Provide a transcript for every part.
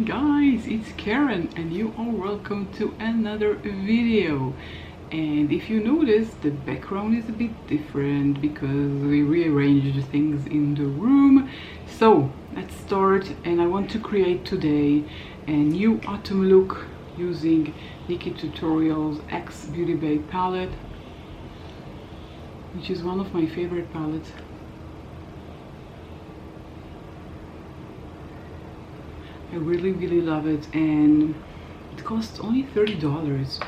guys, it's Karen and you are welcome to another video. And if you notice, the background is a bit different because we rearranged things in the room. So let's start, and I want to create today a new autumn look using Nikkie Tutorials X Beauty Bay palette, which is one of my favorite palettes. I really love it, and it costs only $30.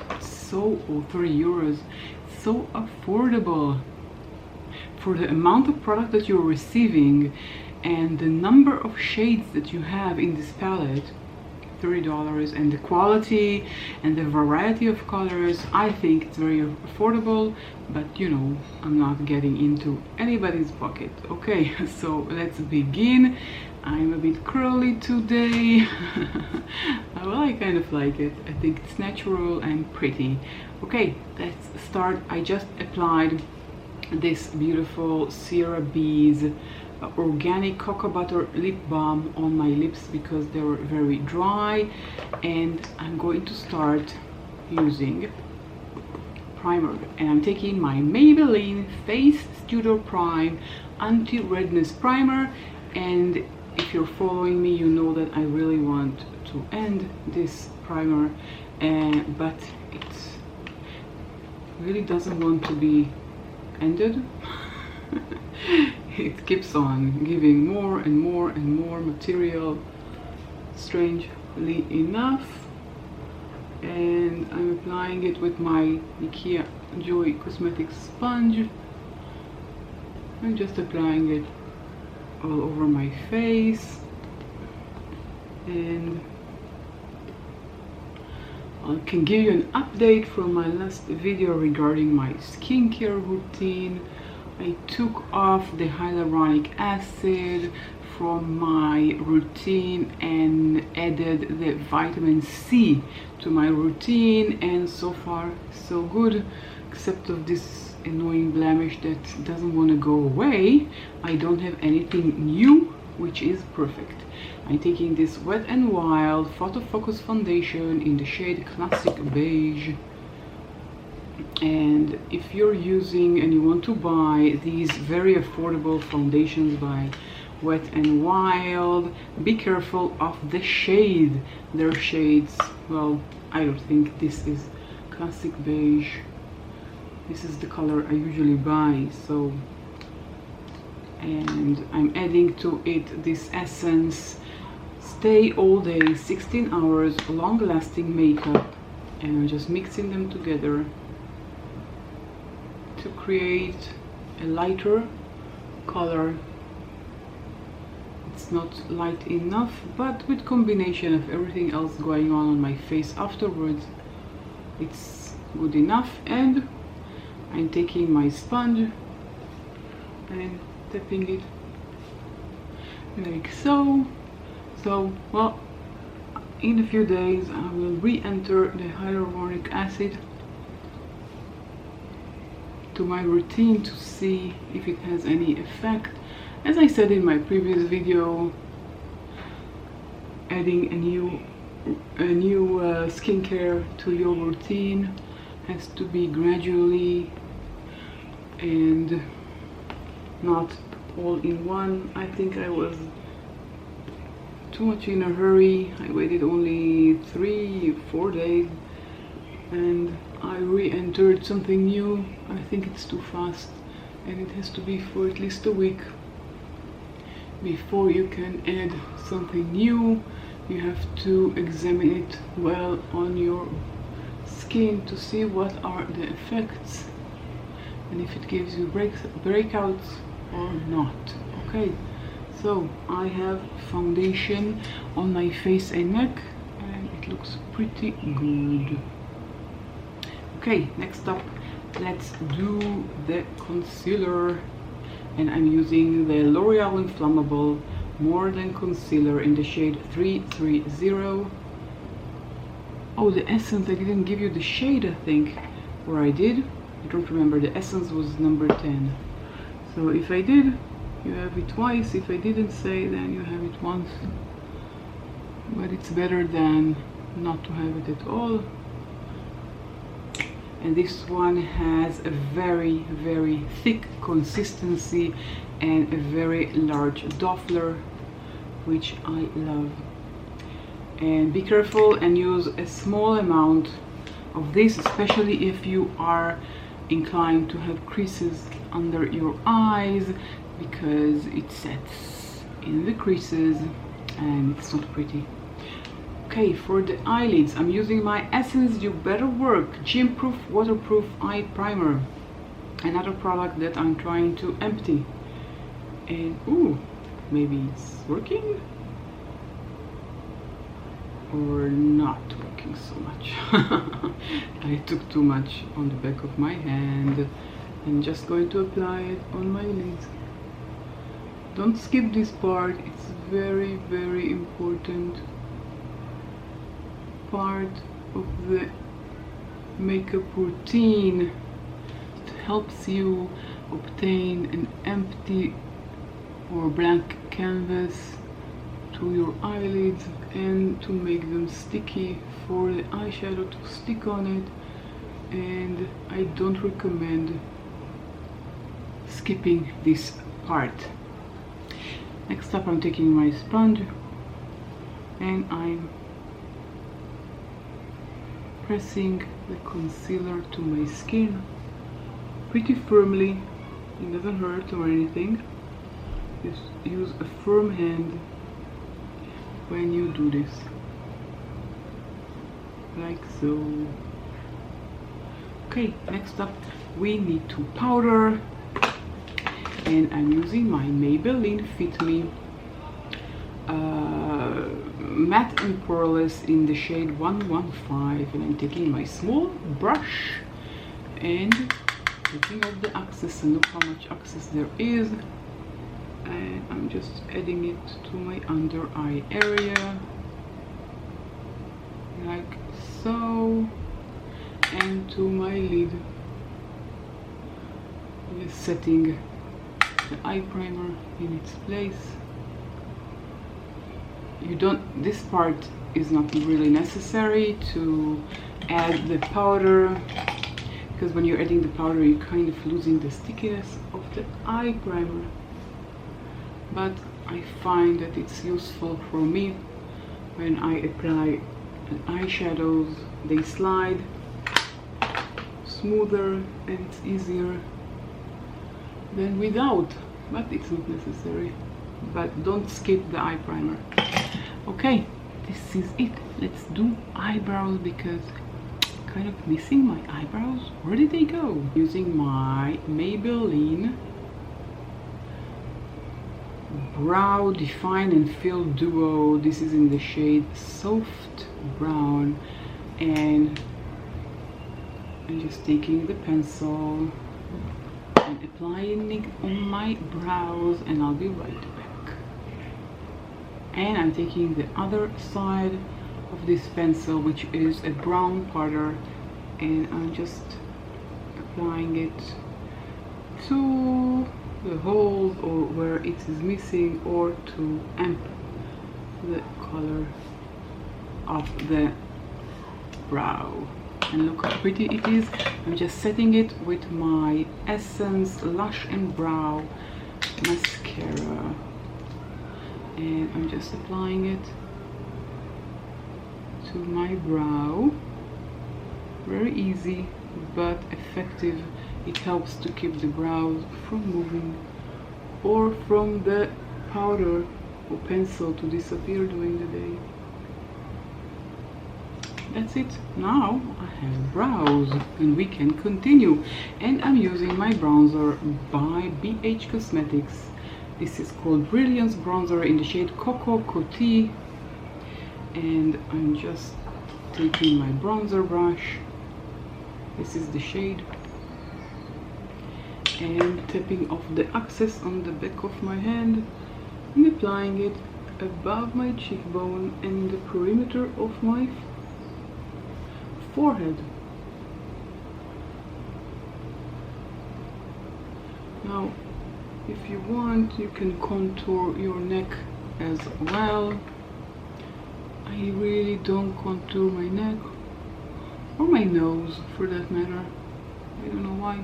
Or 30 euros. So affordable for the amount of product that you're receiving and the number of shades that you have in this palette. $30, and the quality and the variety of colors, I think it's very affordable, but you know, I'm not getting into anybody's pocket. Okay, so let's begin. I'm a bit curly today. Well, I kind of like it. I think it's natural and pretty. Okay, let's start. I just applied this beautiful Sierra Bees organic cocoa butter lip balm on my lips because they were very dry, and I'm going to start using primer, and I'm taking my Maybelline Face Studio Prime Anti-Redness Primer. And if you're following me, you know that I really want to end this primer, but it really doesn't want to be ended. It keeps on giving more and more and more material, strangely enough. And I'm applying it with my Nikkie'S Joy Cosmetics sponge. I'm just applying it all over my face, and I can give you an update from my last video regarding my skincare routine. I took off the hyaluronic acid from my routine and added the vitamin C to my routine, and so far so good, except of this annoying blemish that doesn't want to go away. I don't have anything new, which is perfect. I'm taking this Wet n Wild Photo Focus foundation in the shade Classic Beige. And if you're using and you want to buy these very affordable foundations by Wet n Wild, be careful of the shade. Their shades, well, I don't think this is Classic Beige. This is the color I usually buy. So, and I'm adding to it this essence Stay All Day 16 Hours Long Lasting Makeup, and I'm just mixing them together to create a lighter color. It's not light enough, but with combination of everything else going on my face afterwards, it's good enough. And I'm taking my sponge and tapping it like so. So, well, in a few days I will re-enter the hyaluronic acid to my routine to see if it has any effect. As I said in my previous video, adding a new skincare to your routine has to be gradually and not all in one. I think I was too much in a hurry. I waited only 3-4 days and I re-entered something new. I think it's too fast, and it has to be for at least a week before you can add something new. You have to examine it well on your skin to see what are the effects and if it gives you breakouts or not. Okay, so I have foundation on my face and neck, and it looks pretty good. Okay, next up, let's do the concealer, and I'm using the L'Oreal Inflammable More Than Concealer in the shade 330. Oh, the essence, I didn't give you the shade, I think, or I did, I don't remember. The essence was number 10. So if I did, you have it twice. If I didn't say, then you have it once. but it's better than not to have it at all. And this one has a very, very thick consistency and a very large doppler, which I love. And be careful and use a small amount of this, especially if you are inclined to have creases under your eyes, because it sets in the creases and it's not pretty. Okay, for the eyelids, I'm using my Essence You Better Work Gym Proof Waterproof Eye Primer. Another product that I'm trying to empty. And ooh, maybe it's working? Or not working so much. I took too much on the back of my hand. I'm just going to apply it on my lids. Don't skip this part, it's very, very important part of the makeup routine. It helps you obtain an empty or blank canvas to your eyelids and to make them sticky for the eyeshadow to stick on it. And I don't recommend skipping this part. Next up, I'm taking my sponge and I'm pressing the concealer to my skin pretty firmly. It doesn't hurt or anything. Just use a firm hand when you do this, like so. Okay, next up we need to powder, and I'm using my Maybelline Fit Me matte and poreless in the shade 115, and I'm taking my small brush and taking off the excess, and look how much excess there is, and I'm just adding it to my under eye area like so, and to my lid, just setting the eye primer in its place. You don't, this part is not really necessary to add the powder, because when you're adding the powder you're kind of losing the stickiness of the eye primer, but I find that it's useful for me when I apply eyeshadows. They slide smoother and it's easier than without, but it's not necessary. But don't skip the eye primer. Okay, this is it. Let's do eyebrows, because I'm kind of missing my eyebrows. Where did they go? Using my Maybelline Brow Define and Fill Duo. This is in the shade Soft Brown, and I'm just taking the pencil and applying it on my brows, and I'll be right back. And I'm taking the other side of this pencil, which is a brown powder, and I'm just applying it to the holes or where it is missing, or to amp the color of the brow. And look how pretty it is. I'm just setting it with my Essence Lash and Brow mascara, and I'm just applying it to my brow. Very easy but effective. It helps to keep the brows from moving or from the powder or pencil to disappear during the day. That's it. Now I have brows and we can continue. And I'm using my bronzer by BH Cosmetics. This is called Brilliance Bronzer in the shade Cocoa Coty. And I'm just taking my bronzer brush. This is the shade. And tapping off the excess on the back of my hand and applying it above my cheekbone and the perimeter of my forehead. Now, if you want, you can contour your neck as well. I really don't contour my neck or my nose for that matter. I don't know why.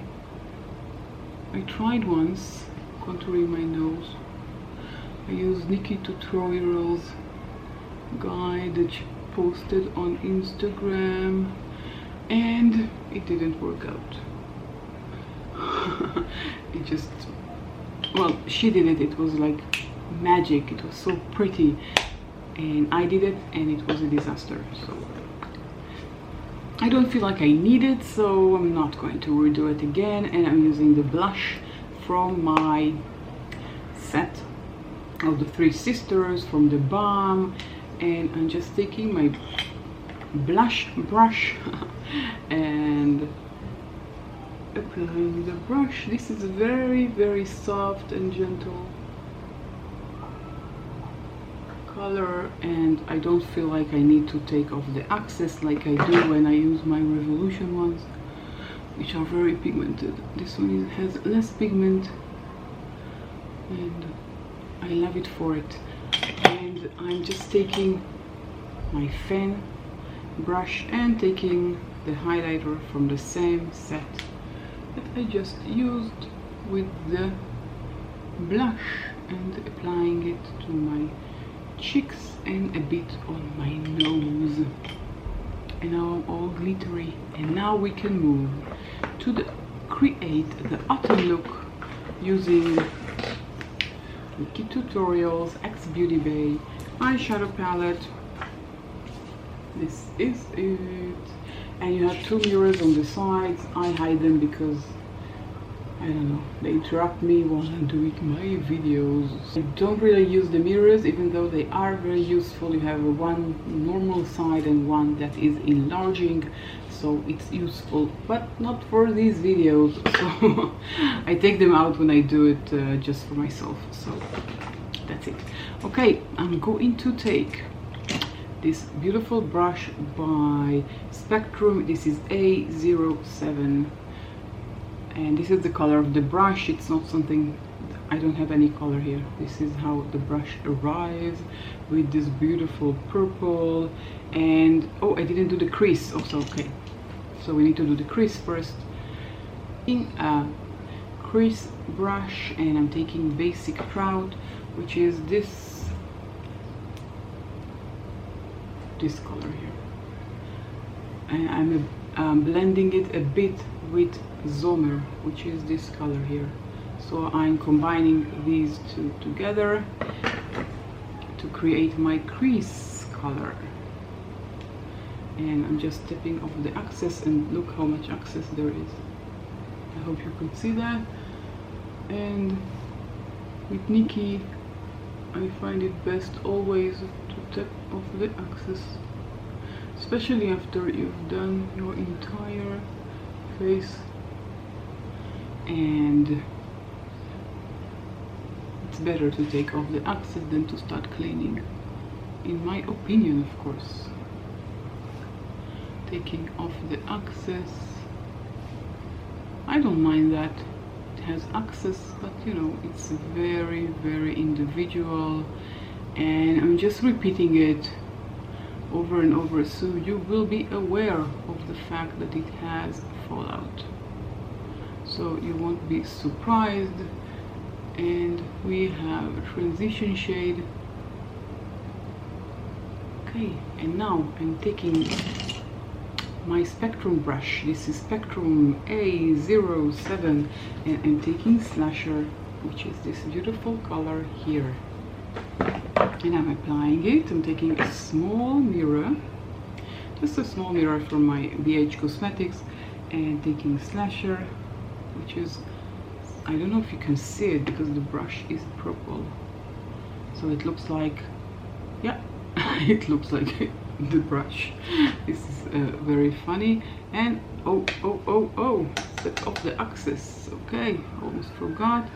I tried once contouring my nose. I used Nikkie tutorials guide that she posted on Instagram and it didn't work out. It just, well, she did it, it was like magic, it was so pretty, and I did it and it was a disaster. So I don't feel like I need it, so I'm not going to redo it again. And I'm using the blush from my set of the Three Sisters from the Balm, and I'm just taking my blush brush and applying the brush. This is very soft and gentle color, and I don't feel like I need to take off the excess like I do when I use my Revolution ones, which are very pigmented. This one has less pigment and I love it for it. And I'm just taking my fan brush and taking the highlighter from the same set that I just used with the blush and applying it to my cheeks and a bit on my nose. And now I'm all glittery, and now we can move to the create the autumn look using Nikkie Tutorials X Beauty Bay eyeshadow palette. This is it, and you have two mirrors on the sides. I hide them because I don't know, they interrupt me while I'm doing my videos. I don't really use the mirrors, even though they are very useful. You have one normal side and one that is enlarging, so it's useful, but not for these videos. So I take them out when I do it just for myself. So that's it. Okay, I'm going to take this beautiful brush by Spectrum. This is A07. And this is the color of the brush. It's not something, I don't have any color here. This is how the brush arrives, with this beautiful purple. And oh, I didn't do the crease also. Okay, so we need to do the crease first. In a crease brush, and I'm taking Basic Trout, which is this color here, and I'm blending it a bit with Zomer, which is this color here. So I'm combining these two together to create my crease color. And I'm just tapping off the excess, and look how much excess there is. I hope you could see that. And with Nikkie, I find it best always to tap off the excess, especially after you've done your entire face. And it's better to take off the excess than to start cleaning, in my opinion, of course. Taking off the excess, I don't mind that it has excess, but you know, it's very individual, and I'm just repeating it over and over, so you will be aware of the fact that it has fallout, so you won't be surprised. And we have a transition shade. Okay, and now I'm taking my Spectrum brush. This is Spectrum A07, and I'm taking Slasher, which is this beautiful color here, and I'm applying it. I'm taking a small mirror, just a small mirror from my BH Cosmetics, and taking Slasher, which is, I don't know if you can see it because the brush is purple, so it looks like, yeah, it looks like the brush. This is very funny. And oh, set off the excess. Okay, almost forgot.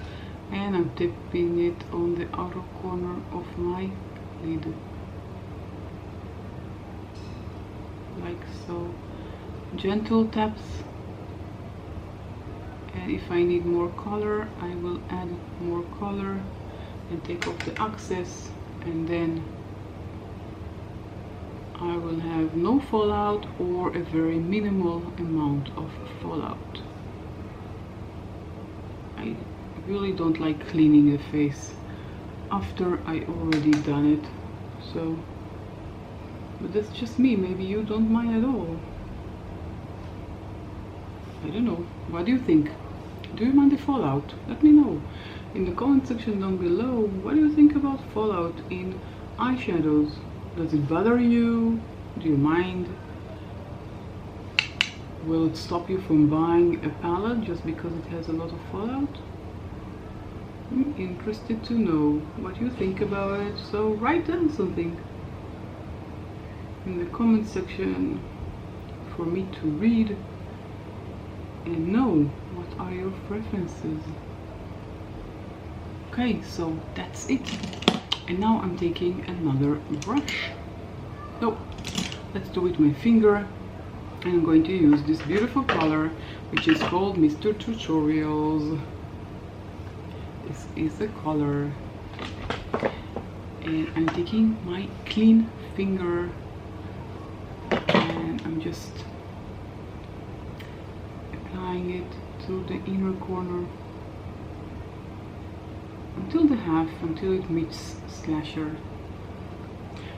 And I'm tapping it on the outer corner of my lid, like so. Gentle taps, and if I need more color, I will add more color and take off the excess, and then I will have no fallout or a very minimal amount of fallout. I really don't like cleaning the face after I already done it, so, but that's just me. Maybe you don't mind at all. I don't know. What do you think? Do you mind the fallout? Let me know in the comment section down below. What do you think about fallout in eyeshadows? Does it bother you? Do you mind? Will it stop you from buying a palette just because it has a lot of fallout? I'm interested to know what you think about it, so write down something in the comment section for me to read and know what are your preferences. Okay, so that's it. And now I'm taking another brush. No, let's do it with my finger. And I'm going to use this beautiful color, which is called Mr. Tutorials. This is the color. And I'm taking my clean finger and I'm just applying it to the inner corner until the half, until it meets slasher.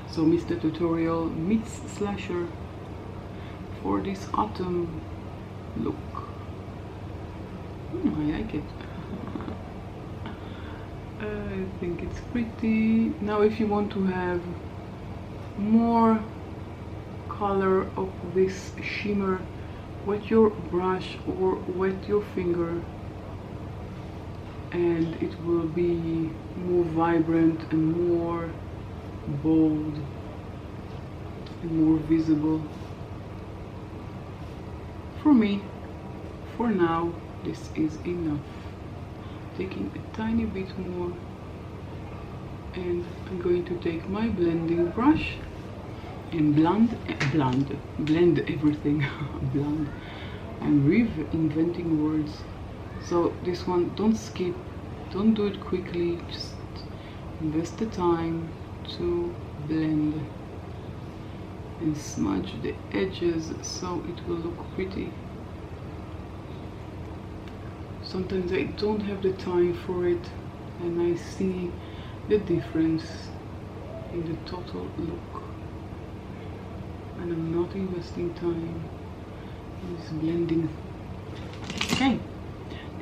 So Mr. Tutorial meets slasher for this autumn look. I like it. I think it's pretty. Now if you want to have more color of this shimmer, wet your brush or wet your finger and it will be more vibrant and more bold and more visible. For me, for now, this is enough. Taking a tiny bit more, and I'm going to take my blending brush and blend everything. Blend. I'm reinventing words. So this one, don't skip, don't do it quickly, just invest the time to blend and smudge the edges so it will look pretty. Sometimes I don't have the time for it and I see the difference in the total look, and I'm not investing time in this blending. Okay,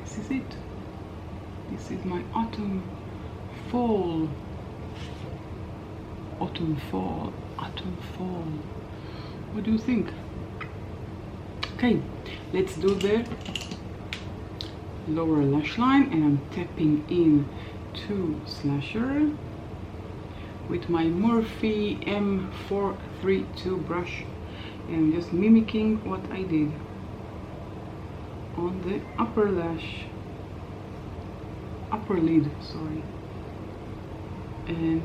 this is it. This is my autumn fall. Autumn fall. What do you think? Okay, let's do the lower lash line, and I'm tapping in to slasher with my Morphe M432 brush, and I'm just mimicking what I did on the upper lash, upper lid, sorry, and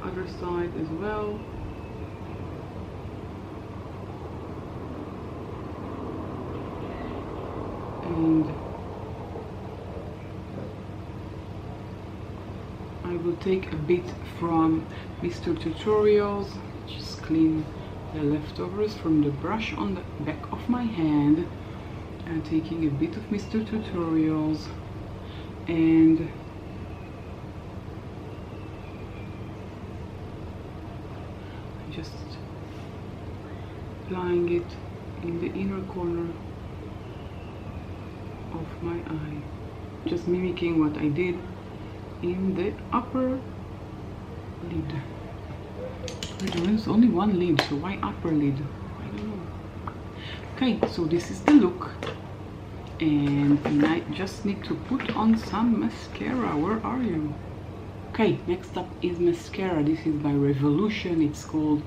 other side as well. And I will take a bit from Mr. Tutorials, just clean the leftovers from the brush on the back of my hand, and taking a bit of Mr. Tutorials and just applying it in the inner corner of my eye, just mimicking what I did in the upper lid. There's only one lid, so why upper lid? I don't know. Okay, so this is the look, and I just need to put on some mascara. Where are you? Okay, next up is mascara. This is by Revolution. It's called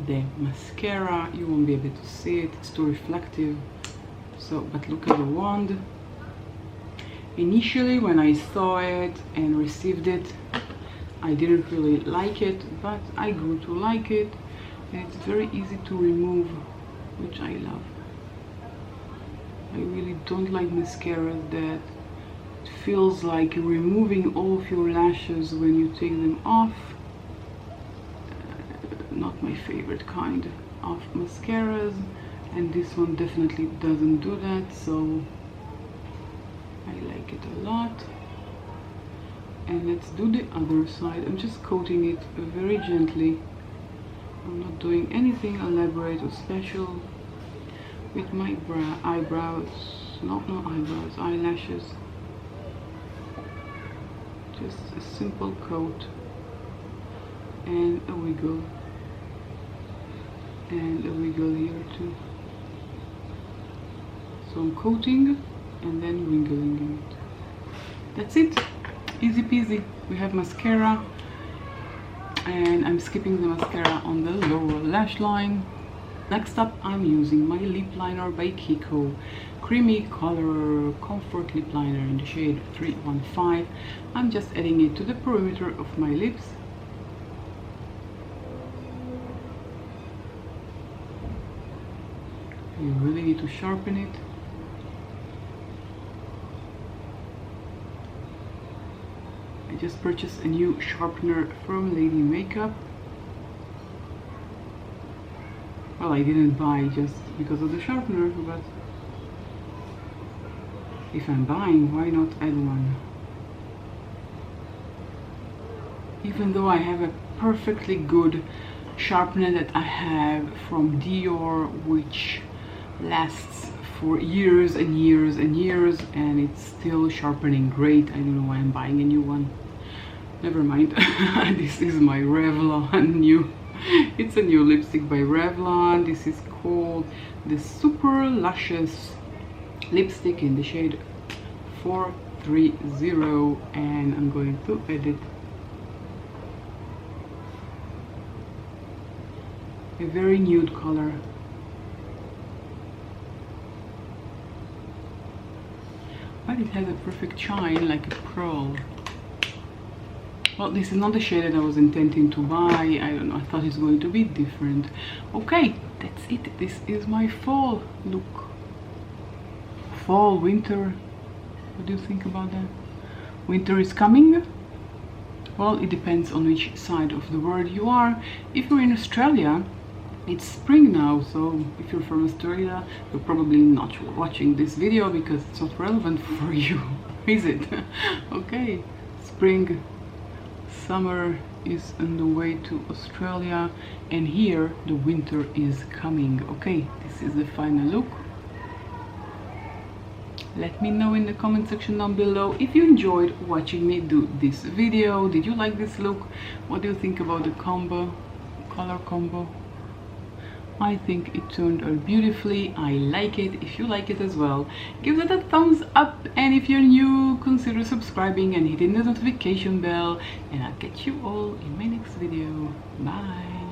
the mascara. You won't be able to see it, it's too reflective. So, but look at the wand. Initially, when I saw it and received it, I didn't really like it, but I grew to like it, and it's very easy to remove, which I love. I really don't like mascara that it feels like removing all of your lashes when you take them off. Not my favorite kind of mascaras, and this one definitely doesn't do that, so I like it a lot. And let's do the other side. I'm just coating it very gently. I'm not doing anything elaborate or special with my eyebrows. Not eyebrows, eyelashes. Just a simple coat and a wiggle. And a wiggle here too. So I'm coating and then wiggling it. That's it. Easy peasy. We have mascara, and I'm skipping the mascara on the lower lash line. Next up, I'm using my lip liner by Kiko, creamy color comfort lip liner in the shade 315. I'm just adding it to the perimeter of my lips. You really need to sharpen it. I just purchased a new sharpener from Lady Makeup. Well, I didn't buy just because of the sharpener, but if I'm buying, why not add one? Even though I have a perfectly good sharpener that I have from Dior, which lasts for years and years and years, and it's still sharpening great. I don't know why I'm buying a new one. Never mind. This is my Revlon new. It's a new lipstick by Revlon. This is called the Super Luscious lipstick in the shade 430, and I'm going to edit a very nude color. But it has a perfect shine, like a pearl. Well, this is not the shade that I was intending to buy. I don't know, I thought it's going to be different. Okay, that's it. This is my fall look. Fall, winter. What do you think about that? Winter is coming? Well, it depends on which side of the world you are. If you're in Australia, it's spring now, so if you're from Australia, you're probably not watching this video because it's not relevant for you, is it? Okay, spring, summer is on the way to Australia, and here the winter is coming. Okay, this is the final look. Let me know in the comment section down below if you enjoyed watching me do this video. Did you like this look? What do you think about the combo, color combo? I think it turned out beautifully. I like it. If you like it as well, give it a thumbs up, and if you're new, consider subscribing and hitting the notification bell, and I'll catch you all in my next video. Bye.